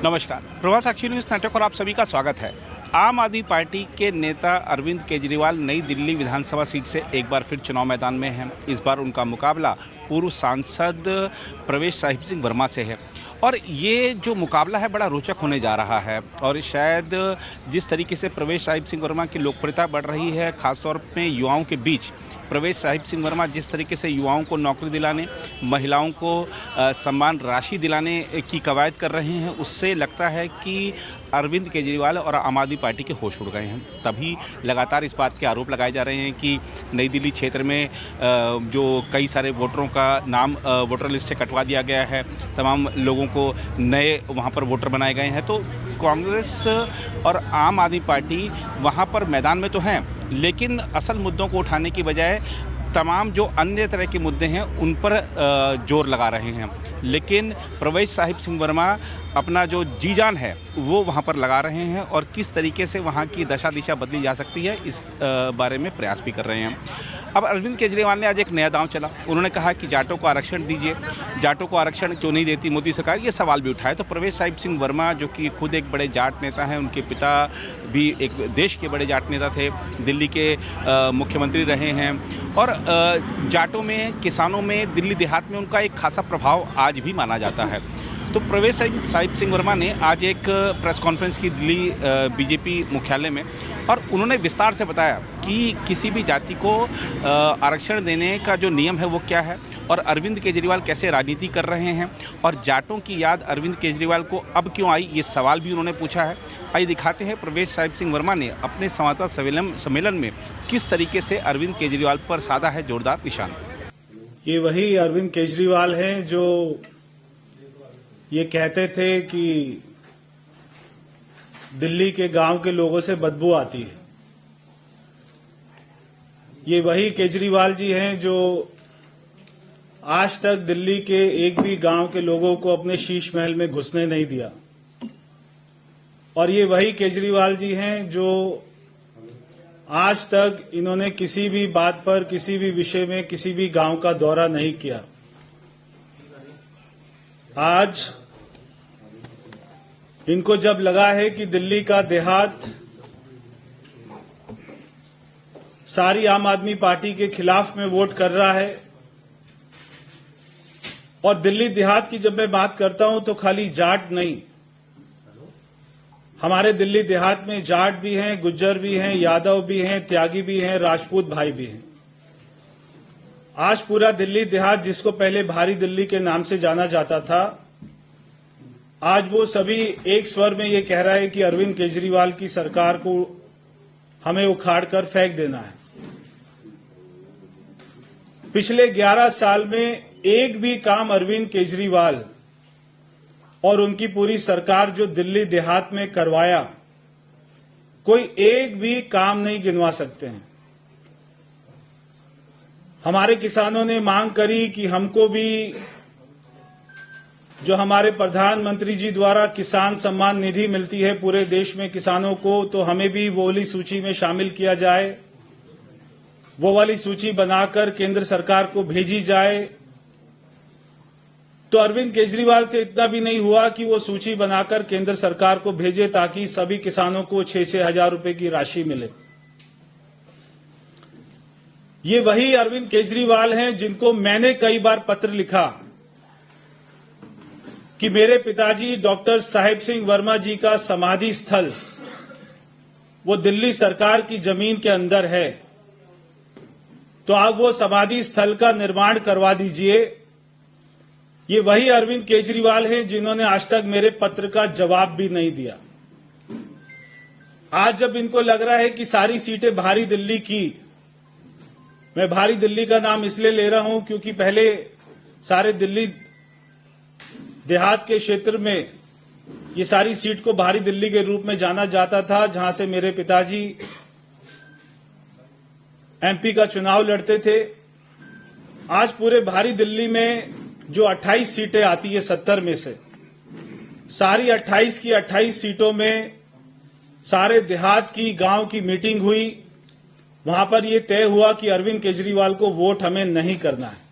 नमस्कार, प्रवास साक्षी news network और आप सभी का स्वागत है। आम आदमी पार्टी के नेता अरविंद केजरीवाल नई दिल्ली विधानसभा सीट से एक बार फिर चुनाव मैदान में हैं। इस बार उनका मुकाबला पूर्व सांसद प्रवेश साहिब सिंह वर्मा से है और ये जो मुकाबला है बड़ा रोचक होने जा रहा है। और शायद जिस तरीके से प्रवेश साहिब सिंह वर्मा की लोकप्रियता बढ़ रही है, ख़ासतौर पे युवाओं के बीच, प्रवेश साहिब सिंह वर्मा जिस तरीके से युवाओं को नौकरी दिलाने, महिलाओं को सम्मान राशि दिलाने की कवायद कर रहे हैं, उससे लगता है कि अरविंद केजरीवाल और आम आदमी पार्टी के होश उड़ गए हैं। तभी लगातार इस बात के आरोप लगाए जा रहे हैं कि नई दिल्ली क्षेत्र में जो कई सारे वोटरों का नाम वोटर लिस्ट से कटवा दिया गया है, तमाम लोगों को नए वहाँ पर वोटर बनाए गए हैं। तो कांग्रेस और आम आदमी पार्टी वहाँ पर मैदान में तो हैं, लेकिन असल मुद्दों को उठाने की बजाय तमाम जो अन्य तरह के मुद्दे हैं उन पर जोर लगा रहे हैं। लेकिन प्रवेश साहिब सिंह वर्मा अपना जो जी जान है वो वहाँ पर लगा रहे हैं और किस तरीके से वहाँ की दशा दिशा बदली जा सकती है इस बारे में प्रयास भी कर रहे हैं। अब अरविंद केजरीवाल ने आज एक नया दांव चला। उन्होंने कहा कि जाटों को आरक्षण दीजिए, जाटों को आरक्षण क्यों नहीं देती मोदी सरकार, ये सवाल भी उठाए। तो प्रवेश साहिब सिंह वर्मा जो कि खुद एक बड़े जाट नेता हैं, उनके पिता भी एक देश के बड़े जाट नेता थे, दिल्ली के मुख्यमंत्री रहे हैं और जाटों में, किसानों में, दिल्ली देहात में उनका एक खासा प्रभाव आज भी माना जाता है। तो प्रवेश साहिब सिंह वर्मा ने आज एक प्रेस कॉन्फ्रेंस की दिल्ली बीजेपी मुख्यालय में, और उन्होंने विस्तार से बताया कि किसी भी जाति को आरक्षण देने का जो नियम है वो क्या है और अरविंद केजरीवाल कैसे राजनीति कर रहे हैं और जाटों की याद अरविंद केजरीवाल को अब क्यों आई, ये सवाल भी उन्होंने पूछा है। आइए दिखाते हैं प्रवेश साहिब सिंह वर्मा ने अपने संवाददाता सम्मेलन में किस तरीके से अरविंद केजरीवाल पर साधा है जोरदार निशान। ये वही अरविंद केजरीवाल हैं जो ये कहते थे कि दिल्ली के गांव के लोगों से बदबू आती है। ये वही केजरीवाल जी हैं जो आज तक दिल्ली के एक भी गांव के लोगों को अपने शीश महल में घुसने नहीं दिया। और ये वही केजरीवाल जी हैं जो आज तक इन्होंने किसी भी बात पर, किसी भी विषय में, किसी भी गांव का दौरा नहीं किया। आज इनको जब लगा है कि दिल्ली का देहात सारी आम आदमी पार्टी के खिलाफ में वोट कर रहा है, और दिल्ली देहात की जब मैं बात करता हूं तो खाली जाट नहीं, हमारे दिल्ली देहात में जाट भी हैं, गुज्जर भी हैं, यादव भी हैं, त्यागी भी हैं, राजपूत भाई भी हैं। आज पूरा दिल्ली देहात, जिसको पहले भारी दिल्ली के नाम से जाना जाता था, आज वो सभी एक स्वर में ये कह रहा है कि अरविंद केजरीवाल की सरकार को हमें उखाड़ कर फेंक देना है। पिछले 11 साल में एक भी काम अरविंद केजरीवाल और उनकी पूरी सरकार जो दिल्ली देहात में करवाया, कोई एक भी काम नहीं गिनवा सकते हैं। हमारे किसानों ने मांग करी कि हमको भी जो हमारे प्रधानमंत्री जी द्वारा किसान सम्मान निधि मिलती है पूरे देश में किसानों को, तो हमें भी वो वाली सूची में शामिल किया जाए, वो वाली सूची बनाकर केंद्र सरकार को भेजी जाए। तो अरविंद केजरीवाल से इतना भी नहीं हुआ कि वो सूची बनाकर केंद्र सरकार को भेजे ताकि सभी किसानों को 6-6 हजार रुपए की राशि मिले। ये वही अरविंद केजरीवाल हैं जिनको मैंने कई बार पत्र लिखा कि मेरे पिताजी डॉक्टर साहिब सिंह वर्मा जी का समाधि स्थल वो दिल्ली सरकार की जमीन के अंदर है, तो आप वो समाधि स्थल का निर्माण करवा दीजिए। ये वही अरविंद केजरीवाल हैं जिन्होंने आज तक मेरे पत्र का जवाब भी नहीं दिया। आज जब इनको लग रहा है कि सारी सीटें भारी दिल्ली की, मैं भारी दिल्ली का नाम इसलिए ले रहा हूं क्योंकि पहले सारे दिल्ली देहात के क्षेत्र में ये सारी सीट को भारी दिल्ली के रूप में जाना जाता था, जहां से मेरे पिताजी एमपी का चुनाव लड़ते थे। आज पूरे भारी दिल्ली में जो 28 सीटें आती है 70 में से, सारी 28 की 28 सीटों में सारे देहात की, गांव की मीटिंग हुई। वहां पर यह तय हुआ कि अरविंद केजरीवाल को वोट हमें नहीं करना है।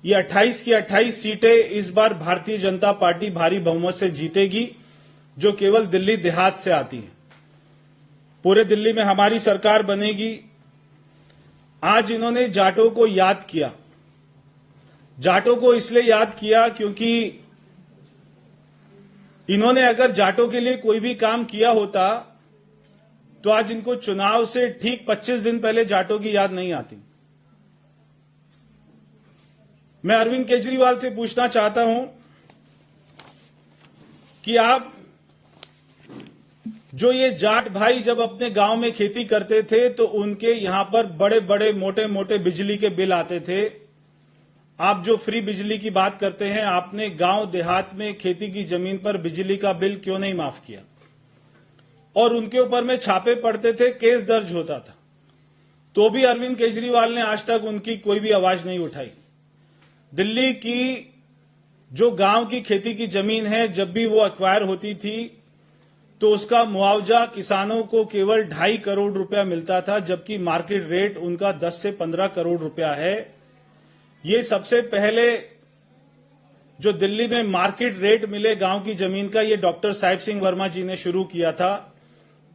ये 28 की 28 सीटें इस बार भारतीय जनता पार्टी भारी बहुमत से जीतेगी जो केवल दिल्ली देहात से आती है। पूरे दिल्ली में हमारी सरकार बनेगी। आज इन्होंने जाटों को याद किया। जाटों को इसलिए याद किया क्योंकि इन्होंने अगर जाटों के लिए कोई भी काम किया होता तो आज इनको चुनाव से ठीक 25 दिन पहले जाटों की याद नहीं आती। मैं अरविंद केजरीवाल से पूछना चाहता हूं कि आप जो ये जाट भाई जब अपने गांव में खेती करते थे तो उनके यहां पर बड़े बड़े मोटे मोटे बिजली के बिल आते थे। आप जो फ्री बिजली की बात करते हैं, आपने गांव देहात में खेती की जमीन पर बिजली का बिल क्यों नहीं माफ किया? और उनके ऊपर में छापे पड़ते थे, केस दर्ज होता था, तो भी अरविंद केजरीवाल ने आज तक उनकी कोई भी आवाज नहीं उठाई। दिल्ली की जो गांव की खेती की जमीन है, जब भी वो एक्वायर होती थी तो उसका मुआवजा किसानों को केवल 2.5 करोड़ रुपया मिलता था, जबकि मार्केट रेट उनका 10 से 15 करोड़ रुपया है। ये सबसे पहले जो दिल्ली में मार्केट रेट मिले गांव की जमीन का, ये डॉक्टर साहिब सिंह वर्मा जी ने शुरू किया था।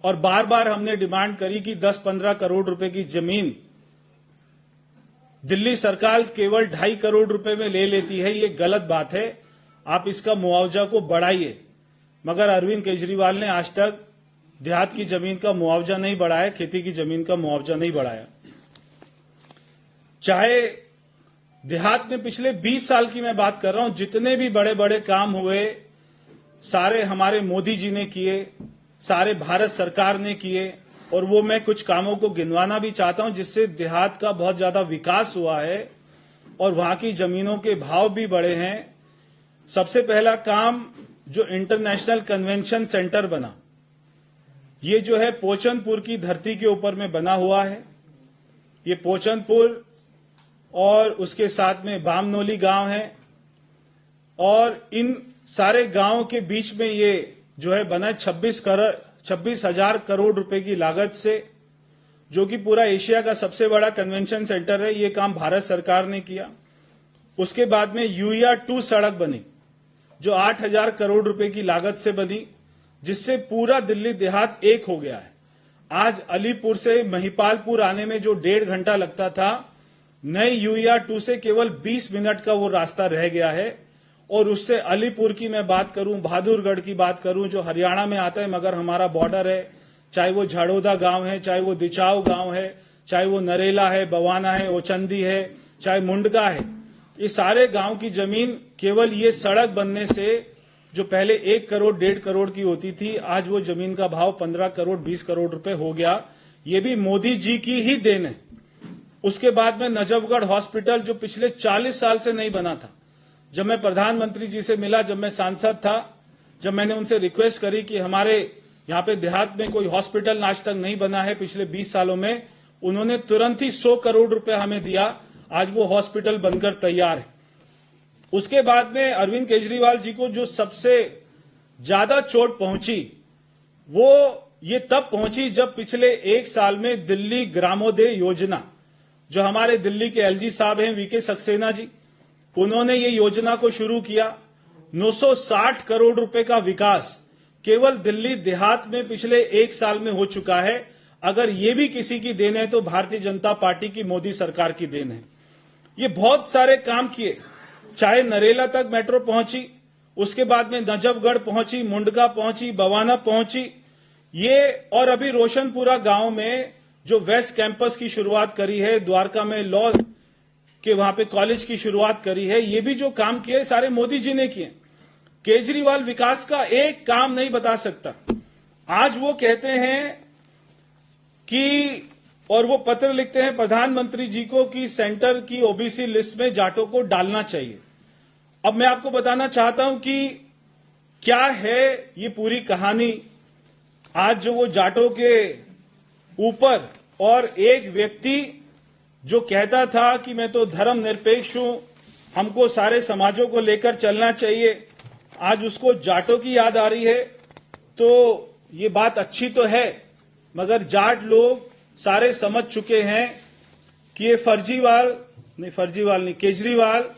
और बार बार हमने डिमांड करी कि 10-15 करोड़ रुपए की जमीन दिल्ली सरकार केवल 2.5 करोड़ रुपए में ले लेती है। ये गलत बात है, आप इसका मुआवजा को बढ़ाइए। मगर अरविंद केजरीवाल ने आज तक देहात की जमीन का मुआवजा नहीं बढ़ाया, खेती की जमीन का मुआवजा नहीं बढ़ाया। चाहे देहात में पिछले 20 साल की मैं बात कर रहा हूं, जितने भी बड़े बड़े काम हुए सारे हमारे मोदी जी ने किए, सारे भारत सरकार ने किए। और वो मैं कुछ कामों को गिनवाना भी चाहता हूं जिससे देहात का बहुत ज्यादा विकास हुआ है और वहां की जमीनों के भाव भी बढ़े हैं। सबसे पहला काम जो इंटरनेशनल कन्वेंशन सेंटर बना, ये जो है पोचनपुर की धरती के ऊपर में बना हुआ है। ये पोचनपुर और उसके साथ में बामनोली गांव है और इन सारे गांवों के बीच में ये जो है बना 26,000 करोड़ रुपए की लागत से, जो कि पूरा एशिया का सबसे बड़ा कन्वेंशन सेंटर है। ये काम भारत सरकार ने किया। उसके बाद में यूरिया 2 सड़क बनी जो 8,000 करोड़ रुपए की लागत से बनी, जिससे पूरा दिल्ली देहात एक हो गया है। आज अलीपुर से महिपालपुर आने में जो 1.5 घंटा लगता था, नई यूरिया 2 से केवल 20 मिनट का वो रास्ता रह गया है। और उससे अलीपुर की मैं बात करूं, बहादुरगढ़ की बात करूं, जो हरियाणा में आता है मगर हमारा बॉर्डर है, चाहे वो झाड़ोदा गांव है, चाहे वो दिचाव गांव है, चाहे वो नरेला है, बवाना है, ओचंदी है, चाहे मुंडका है, ये सारे गांव की जमीन केवल ये सड़क बनने से जो पहले 1 करोड़ 1.5 करोड़ की होती थी, आज वो जमीन का भाव 15 करोड़ 20 करोड़ रुपए हो गया। ये भी मोदी जी की ही देन है। उसके बाद में नजफगढ़ हॉस्पिटल जो पिछले 40 साल से नहीं बना था, जब मैं प्रधानमंत्री जी से मिला, जब मैं सांसद था, जब मैंने उनसे रिक्वेस्ट करी कि हमारे यहां पे देहात में कोई हॉस्पिटल आज तक नहीं बना है पिछले 20 सालों में, उन्होंने तुरंत ही 100 करोड़ रुपए हमें दिया। आज वो हॉस्पिटल बनकर तैयार है। उसके बाद में अरविंद केजरीवाल जी को जो सबसे ज्यादा चोट पहुंची वो ये तब पहुंची जब पिछले 1 साल में दिल्ली ग्रामोदय योजना, जो हमारे दिल्ली के एलजी साहब हैं वीके सक्सेना जी, उन्होंने ये योजना को शुरू किया। 960 करोड़ रुपए का विकास केवल दिल्ली देहात में पिछले 1 साल में हो चुका है। अगर ये भी किसी की देन है तो भारतीय जनता पार्टी की मोदी सरकार की देन है। ये बहुत सारे काम किए, चाहे नरेला तक मेट्रो पहुंची, उसके बाद में नजफगढ़ पहुंची, मुंडका पहुंची, बवाना पहुंची, ये और अभी रोशनपुरा गांव में जो वेस्ट कैंपस की शुरुआत करी है, द्वारका में लॉ के वहां पे कॉलेज की शुरुआत करी है, ये भी जो काम किए सारे मोदी जी ने किए। केजरीवाल विकास का एक काम नहीं बता सकता। आज वो कहते हैं कि, और वो पत्र लिखते हैं प्रधानमंत्री जी को कि सेंटर की ओबीसी लिस्ट में जाटों को डालना चाहिए। अब मैं आपको बताना चाहता हूं कि क्या है ये पूरी कहानी। आज जो वो जाटों के ऊपर और एक व्यक्ति जो कहता था कि मैं तो धर्मनिरपेक्ष हूं, हमको सारे समाजों को लेकर चलना चाहिए, आज उसको जाटों की याद आ रही है। तो ये बात अच्छी तो है, मगर जाट लोग सारे समझ चुके हैं कि ये फर्जीवाल नहीं, केजरीवाल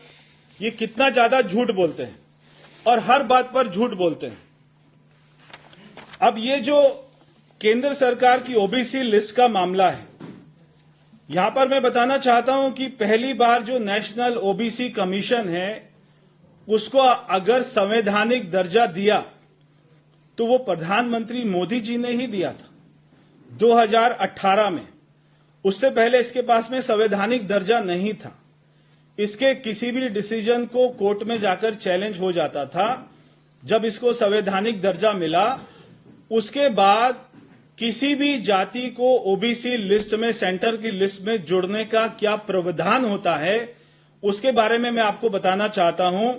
ये कितना ज्यादा झूठ बोलते हैं और हर बात पर झूठ बोलते हैं। अब ये जो केंद्र सरकार की ओबीसी लिस्ट का मामला है, यहां पर मैं बताना चाहता हूं कि पहली बार जो नेशनल ओबीसी कमीशन है उसको अगर संवैधानिक दर्जा दिया तो वो प्रधानमंत्री मोदी जी ने ही दिया था 2018 में। उससे पहले इसके पास में संवैधानिक दर्जा नहीं था। इसके किसी भी डिसीजन को कोर्ट में जाकर चैलेंज हो जाता था। जब इसको संवैधानिक दर्जा मिला उसके बाद किसी भी जाति को ओबीसी लिस्ट में, सेंटर की लिस्ट में जोड़ने का क्या प्रावधान होता है उसके बारे में मैं आपको बताना चाहता हूं।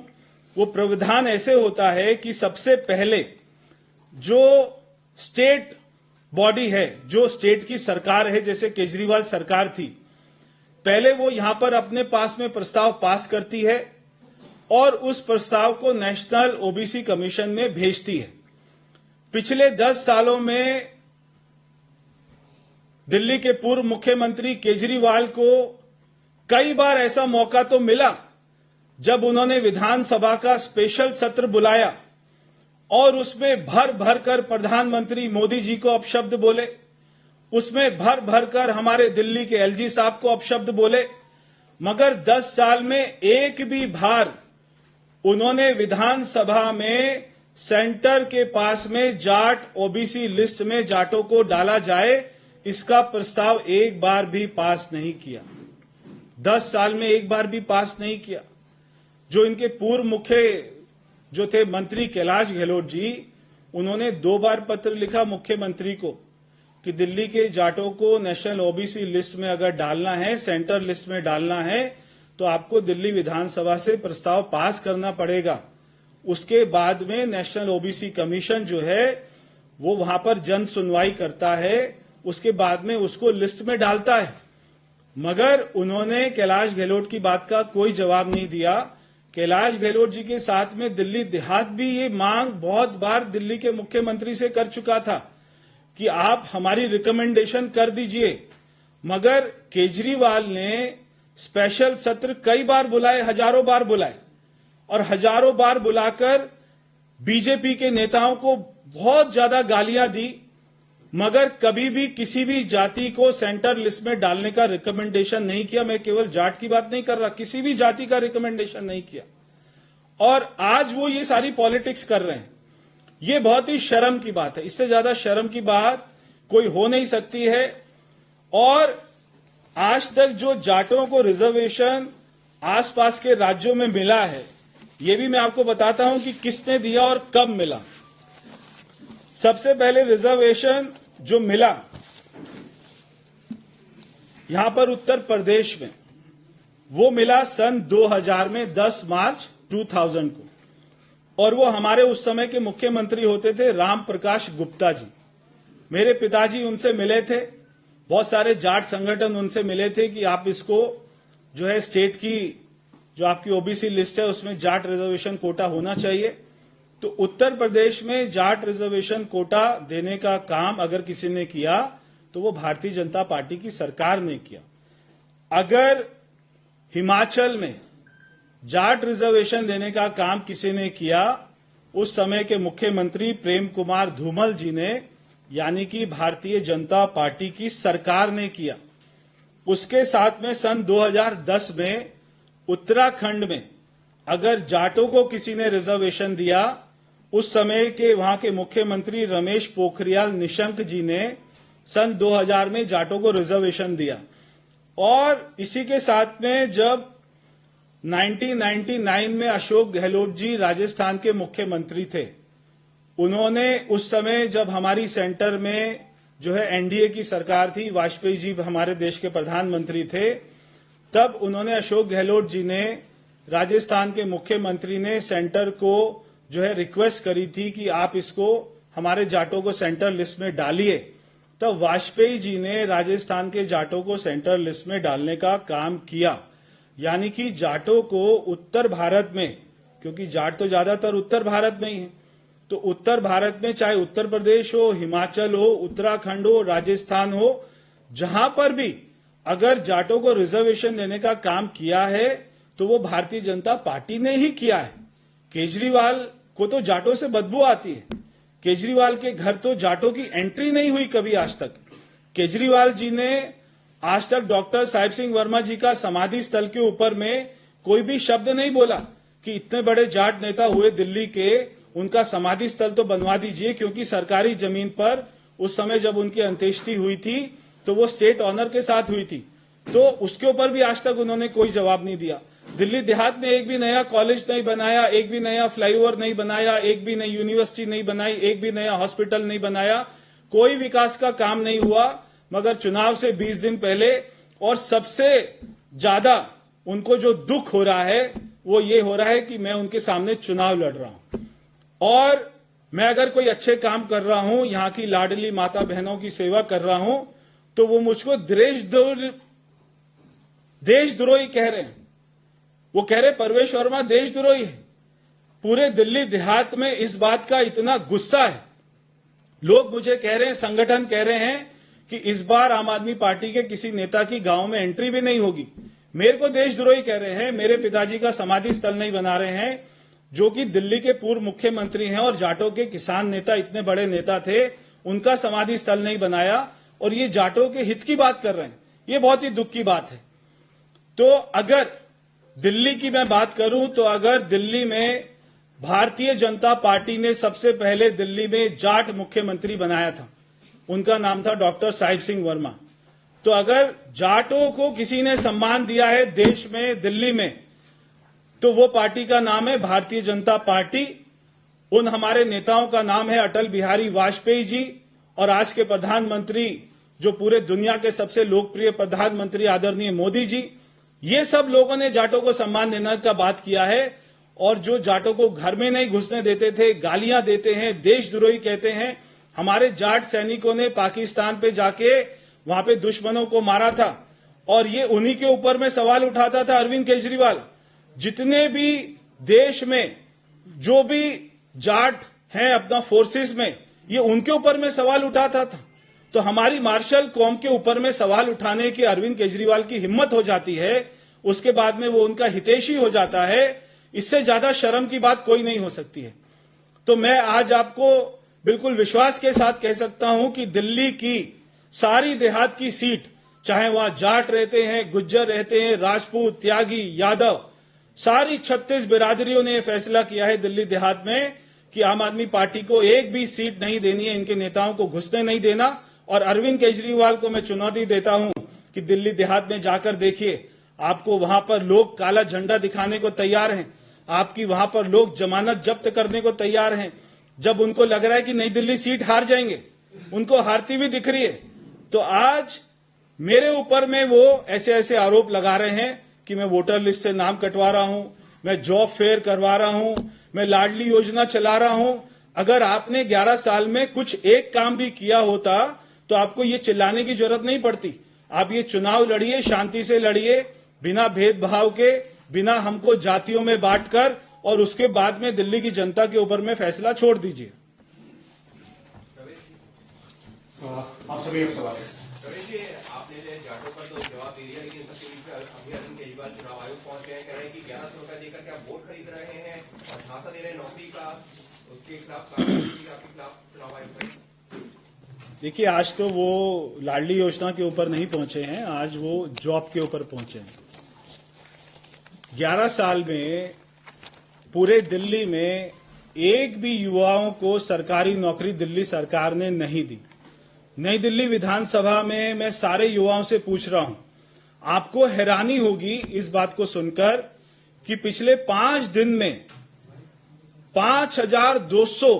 वो प्रावधान ऐसे होता है कि सबसे पहले जो स्टेट बॉडी है, जो स्टेट की सरकार है, जैसे केजरीवाल सरकार थी, पहले वो यहां पर अपने पास में प्रस्ताव पास करती है और उस प्रस्ताव को नेशनल ओबीसी कमीशन में भेजती है। पिछले 10 सालों में दिल्ली के पूर्व मुख्यमंत्री केजरीवाल को कई बार ऐसा मौका तो मिला जब उन्होंने विधानसभा का स्पेशल सत्र बुलाया और उसमें भर भर कर प्रधानमंत्री मोदी जी को अपशब्द बोले, उसमें भर भर कर हमारे दिल्ली के एलजी साहब को अपशब्द बोले, मगर 10 साल में एक भी बार उन्होंने विधानसभा में सेंटर के पास में जाट ओबीसी लिस्ट में जाटों को डाला जाए इसका प्रस्ताव एक बार भी पास नहीं किया। 10 साल में एक बार भी पास नहीं किया। जो इनके पूर्व मुख्य जो थे मंत्री कैलाश गहलोत जी, उन्होंने 2 बार पत्र लिखा मुख्यमंत्री को कि दिल्ली के जाटों को नेशनल ओबीसी लिस्ट में अगर डालना है, सेंटर लिस्ट में डालना है, तो आपको दिल्ली विधानसभा से प्रस्ताव पास करना पड़ेगा। उसके बाद में नेशनल ओबीसी कमीशन जो है वो वहां पर जन सुनवाई करता है, उसके बाद में उसको लिस्ट में डालता है। मगर उन्होंने कैलाश गहलोत की बात का कोई जवाब नहीं दिया। कैलाश गहलोत जी के साथ में दिल्ली देहात भी ये मांग बहुत बार दिल्ली के मुख्यमंत्री से कर चुका था कि आप हमारी रिकमेंडेशन कर दीजिए, मगर केजरीवाल ने स्पेशल सत्र कई बार बुलाए, हजारों बार बुलाए और हजारों बार बुलाकर बीजेपी के नेताओं को बहुत ज्यादा गालियां दी, मगर कभी भी किसी भी जाति को सेंटर लिस्ट में डालने का रिकमेंडेशन नहीं किया। मैं केवल जाट की बात नहीं कर रहा, किसी भी जाति का रिकमेंडेशन नहीं किया। और आज वो ये सारी पॉलिटिक्स कर रहे हैं। ये बहुत ही शर्म की बात है। इससे ज्यादा शर्म की बात कोई हो नहीं सकती है। और आज तक जो जाटों को रिजर्वेशन आसपास के राज्यों में मिला है, ये भी मैं आपको बताता हूं कि किसने दिया और कब मिला। सबसे पहले रिजर्वेशन जो मिला यहां पर उत्तर प्रदेश में, वो मिला सन 2000 में 10 मार्च 2000 को, और वो हमारे उस समय के मुख्यमंत्री होते थे राम प्रकाश गुप्ता जी। मेरे पिताजी उनसे मिले थे, बहुत सारे जाट संगठन उनसे मिले थे कि आप इसको जो है स्टेट की जो आपकी ओबीसी लिस्ट है उसमें जाट रिजर्वेशन कोटा होना चाहिए। तो उत्तर प्रदेश में जाट रिजर्वेशन कोटा देने का काम अगर किसी ने किया तो वो भारतीय जनता पार्टी की सरकार ने किया। अगर हिमाचल में जाट रिजर्वेशन देने का काम किसी ने किया, उस समय के मुख्यमंत्री प्रेम कुमार धूमल जी ने, यानी कि भारतीय जनता पार्टी की सरकार ने किया। उसके साथ में सन 2010 में उत्तराखंड में अगर जाटों को किसी ने रिजर्वेशन दिया, उस समय के वहां के मुख्यमंत्री रमेश पोखरियाल निशंक जी ने सन 2000 में जाटों को रिजर्वेशन दिया। और इसी के साथ में जब 1999 में अशोक गहलोत जी राजस्थान के मुख्यमंत्री थे, उन्होंने उस समय जब हमारी सेंटर में जो है एनडीए की सरकार थी, वाजपेयी जी हमारे देश के प्रधानमंत्री थे, तब उन्होंने अशोक गहलोत जी ने, राजस्थान के मुख्यमंत्री ने सेंटर को जो है रिक्वेस्ट करी थी कि आप इसको हमारे जाटों को सेंटर लिस्ट में डालिए। तब वाजपेयी जी ने राजस्थान के जाटों को सेंटर लिस्ट में डालने का काम किया। यानी कि जाटों को उत्तर भारत में, क्योंकि जाट तो ज्यादातर उत्तर भारत में ही है, तो उत्तर भारत में चाहे उत्तर प्रदेश हो, हिमाचल हो, उत्तराखंड हो, राजस्थान हो, जहां पर भी अगर जाटों को रिजर्वेशन देने का काम किया है तो वो भारतीय जनता पार्टी ने ही किया है। केजरीवाल को तो जाटों से बदबू आती है, केजरीवाल के घर तो जाटों की एंट्री नहीं हुई कभी आज तक। केजरीवाल जी ने आज तक डॉक्टर साहिब सिंह वर्मा जी का समाधि स्थल के ऊपर में कोई भी शब्द नहीं बोला कि इतने बड़े जाट नेता हुए दिल्ली के, उनका समाधि स्थल तो बनवा दीजिए, क्योंकि सरकारी जमीन पर उस समय जब उनकी अंत्येष्टि हुई थी तो वो स्टेट ऑनर के साथ हुई थी, तो उसके ऊपर भी आज तक उन्होंने कोई जवाब नहीं दिया। दिल्ली देहात में एक भी नया कॉलेज नहीं बनाया, एक भी नया फ्लाईओवर नहीं बनाया, एक भी नई यूनिवर्सिटी नहीं बनाई, एक भी नया हॉस्पिटल नहीं बनाया, कोई विकास का काम नहीं हुआ। मगर चुनाव से 20 दिन पहले, और सबसे ज्यादा उनको जो दुख हो रहा है वो ये हो रहा है कि मैं उनके सामने चुनाव लड़ रहा हूं, और मैं अगर कोई अच्छे काम कर रहा हूं, यहां की लाडली माता बहनों की सेवा कर रहा हूं, तो वो मुझको देशद्रोही कह रहे हैं। वो कह रहे परवेश वर्मा देशद्रोही है। पूरे दिल्ली देहात में इस बात का इतना गुस्सा है। लोग मुझे कह रहे हैं, संगठन कह रहे हैं कि इस बार आम आदमी पार्टी के किसी नेता की गांव में एंट्री भी नहीं होगी। मेरे को देशद्रोही कह रहे हैं, मेरे पिताजी का समाधि स्थल नहीं बना रहे हैं, जो कि दिल्ली के पूर्व मुख्यमंत्री हैं और जाटों के किसान नेता, इतने बड़े नेता थे, उनका समाधि स्थल नहीं बनाया, और ये जाटों के हित की बात कर रहे हैं। ये बहुत ही दुख की बात है। तो अगर दिल्ली की मैं बात करूं, तो अगर दिल्ली में भारतीय जनता पार्टी ने सबसे पहले दिल्ली में जाट मुख्यमंत्री बनाया था, उनका नाम था डॉक्टर साहिब सिंह वर्मा। तो अगर जाटों को किसी ने सम्मान दिया है देश में, दिल्ली में, तो वो पार्टी का नाम है भारतीय जनता पार्टी। उन हमारे नेताओं का नाम है अटल बिहारी वाजपेयी जी, और आज के प्रधानमंत्री, जो पूरे दुनिया के सबसे लोकप्रिय प्रधानमंत्री आदरणीय मोदी जी। ये सब लोगों ने जाटों को सम्मान देने का बात किया है, और जो जाटों को घर में नहीं घुसने देते थे, गालियां देते हैं, देशद्रोही कहते हैं। हमारे जाट सैनिकों ने पाकिस्तान पे जाके वहां पे दुश्मनों को मारा था, और ये उन्हीं के ऊपर में सवाल उठाता था अरविंद केजरीवाल। जितने भी देश में जो भी जाट हैं अपना फोर्सेस में, ये उनके ऊपर में सवाल उठाता था। तो हमारी मार्शल कौम के ऊपर में सवाल उठाने की अरविंद केजरीवाल की हिम्मत हो जाती है, उसके बाद में वो उनका हितैषी हो जाता है। इससे ज्यादा शर्म की बात कोई नहीं हो सकती है। तो मैं आज आपको बिल्कुल विश्वास के साथ कह सकता हूं कि दिल्ली की सारी देहात की सीट, चाहे वहां जाट रहते हैं, गुज्जर रहते हैं, राजपूत, त्यागी, यादव, सारी 36 बिरादरियों ने यह फैसला किया है दिल्ली देहात में कि आम आदमी पार्टी को एक भी सीट नहीं देनी है, इनके नेताओं को घुसने नहीं देना। और अरविंद केजरीवाल को मैं चुनौती देता हूं कि दिल्ली देहात में जाकर देखिए, आपको वहां पर लोग काला झंडा दिखाने को तैयार हैं, आपकी वहां पर लोग जमानत जब्त करने को तैयार हैं। जब उनको लग रहा है कि नई दिल्ली सीट हार जाएंगे, उनको हारती हुई दिख रही है। तो आज मेरे ऊपर में वो ऐसे ऐसे आरोप लगा रहे हैं कि मैं वोटर लिस्ट से नाम कटवा रहा हूं, मैं जॉब फेयर करवा रहा हूं, मैं लाडली योजना चला रहा हूं। अगर आपने 11 साल में कुछ एक काम भी किया होता तो आपको ये चिल्लाने की जरूरत नहीं पड़ती। आप ये चुनाव लड़िए, शांति से लड़िए, बिना भेदभाव के, बिना हमको जातियों में बांटकर, और उसके बाद में दिल्ली की जनता के ऊपर में फैसला छोड़ दीजिए। आप सभी अब सवाल जी, आपने जाटों पर तो जवाब दे दिया, लेकिन सबके बीच में अभी अरविंद केजरीवाल चुनाव आयोग पहुंच गए हैं, कह रहे हैं कि 1100 रुपए देकर के आप वोट खरीद रहे हैं और झांसा दे रहे हैं नौकरी का, उसके खिलाफ आपके खिलाफ चुनाव आयोग पर। देखिए, आज तो वो लाडली योजना के ऊपर नहीं पहुंचे हैं, आज वो जॉब के ऊपर पहुंचे हैं। 11 साल में पूरे दिल्ली में एक भी युवाओं को सरकारी नौकरी दिल्ली सरकार ने नहीं दी। नई दिल्ली विधानसभा में मैं सारे युवाओं से पूछ रहा हूं, आपको हैरानी होगी इस बात को सुनकर कि पिछले 5 दिन में 5200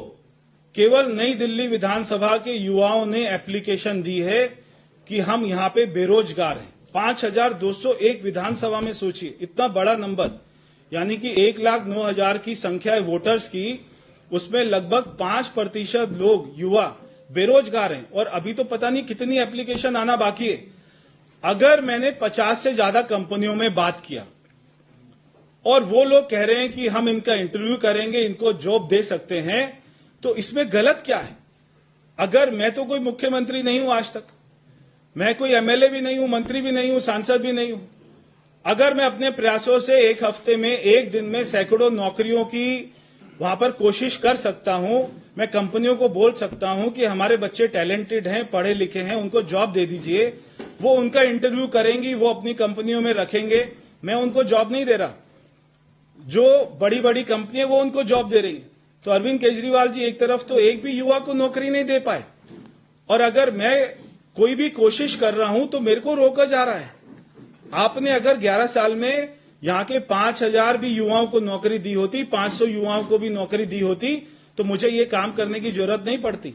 केवल नई दिल्ली विधानसभा के युवाओं ने एप्लीकेशन दी है कि हम यहां पे बेरोजगार हैं। 5201 विधानसभा में सोचिए, इतना बड़ा नंबर, यानी कि 1,09,000 की संख्या है वोटर्स की, उसमें लगभग 5% लोग युवा बेरोजगार हैं, और अभी तो पता नहीं कितनी एप्लीकेशन आना बाकी है। अगर मैंने 50 से ज्यादा कंपनियों में बात किया और वो लोग कह रहे हैं कि हम इनका इंटरव्यू करेंगे, इनको जॉब दे सकते हैं, तो इसमें गलत क्या है? अगर मैं तो कोई मुख्यमंत्री नहीं हूं आज तक, मैं कोई एमएलए भी नहीं हूं, मंत्री भी नहीं हूं, सांसद भी नहीं हूं। अगर मैं अपने प्रयासों से एक हफ्ते में, एक दिन में सैकड़ों नौकरियों की वहां पर कोशिश कर सकता हूं, मैं कंपनियों को बोल सकता हूं कि हमारे बच्चे टैलेंटेड हैं, पढ़े लिखे हैं, उनको जॉब दे दीजिए। वो उनका इंटरव्यू करेंगी, वो अपनी कंपनियों में रखेंगे। मैं उनको जॉब नहीं दे रहा। जो बड़ी बड़ी कंपनियां वो उनको जॉब दे रही हैं। तो अरविंद केजरीवाल जी एक तरफ तो एक भी युवा को नौकरी नहीं दे पाए, और अगर मैं कोई भी कोशिश कर रहा हूं तो मेरे को रोका जा रहा है। आपने अगर 11 साल में यहां के 5,000 भी युवाओं को नौकरी दी होती, 500 युवाओं को भी नौकरी दी होती, तो मुझे ये काम करने की जरूरत नहीं पड़ती।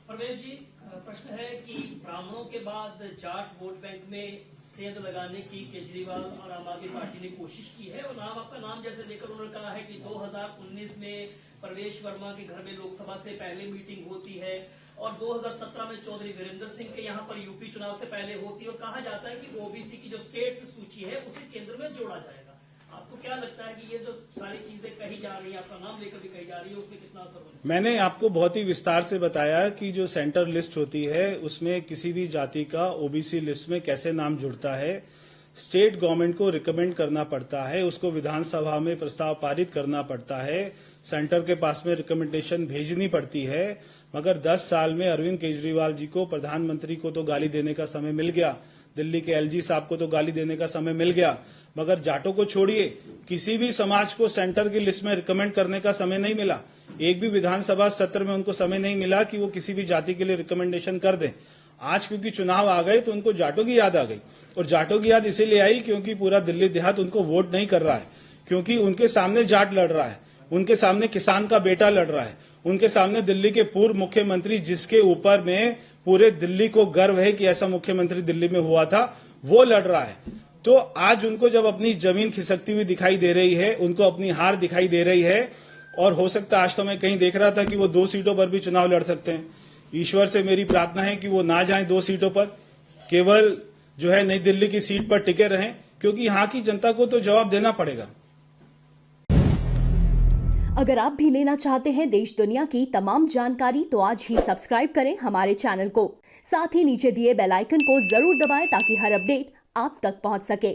परवेश जी, प्रश्न है कि ब्राह्मणों के बाद जाट वोट बैंक में सेंध लगाने की केजरीवाल और आम आदमी पार्टी ने कोशिश की है, और आपका नाम जैसे लेकर उन्होंने कहा है कि 2019 में परवेश वर्मा के घर में लोकसभा से पहले मीटिंग होती है, और 2017 में चौधरी वीरेंद्र सिंह के यहाँ पर यूपी चुनाव से पहले होती है, और कहा जाता है कि ओबीसी की जो स्टेट सूची है उसे केंद्र में जोड़ा जाएगा। आपको क्या लगता है कि ये जो सारी चीजें कही जा रही है, आपका नाम लेकर भी कही जा रही है, उसमें कितना असर होगा? मैंने आपको बहुत ही विस्तार से बताया कि जो सेंटर लिस्ट होती है उसमें किसी भी जाति का ओबीसी लिस्ट में कैसे नाम जुड़ता है। स्टेट गवर्नमेंट को रिकमेंड करना पड़ता है, उसको विधानसभा में प्रस्ताव पारित करना पड़ता है, सेंटर के पास में रिकमेंडेशन भेजनी पड़ती है। मगर 10 साल में अरविंद केजरीवाल जी को, प्रधानमंत्री को तो गाली देने का समय मिल गया, दिल्ली के एलजी साहब को तो गाली देने का समय मिल गया, मगर जाटों को छोड़िए, किसी भी समाज को सेंटर की लिस्ट में रिकमेंड करने का समय नहीं मिला। एक भी विधानसभा सत्र में उनको समय नहीं मिला कि वो किसी भी जाति के लिए रिकमेंडेशन कर दें। आज क्योंकि चुनाव आ गए तो उनको जाटों की याद आ गई, और जाटों की याद इसीलिए आई क्योंकि पूरा दिल्ली देहात उनको वोट नहीं कर रहा है, क्योंकि उनके सामने जाट लड़ रहा है, उनके सामने किसान का बेटा लड़ रहा है, उनके सामने दिल्ली के पूर्व मुख्यमंत्री, जिसके ऊपर में पूरे दिल्ली को गर्व है कि ऐसा मुख्यमंत्री दिल्ली में हुआ था, वो लड़ रहा है। तो आज उनको जब अपनी जमीन खिसकती हुई दिखाई दे रही है, उनको अपनी हार दिखाई दे रही है, और हो सकता है, आज तो मैं कहीं देख रहा था कि वो 2 सीटों पर भी चुनाव लड़ सकते हैं। ईश्वर से मेरी प्रार्थना है कि वो ना जाएं 2 सीटों पर, केवल जो है नई दिल्ली की सीट पर टिके रहें, क्योंकि यहाँ की जनता को तो जवाब देना पड़ेगा। अगर आप भी लेना चाहते हैं देश दुनिया की तमाम जानकारी, तो आज ही सब्सक्राइब करें हमारे चैनल को। साथ ही नीचे दिए बेल आइकन को जरूर दबाएं ताकि हर अपडेट आप तक पहुंच सके।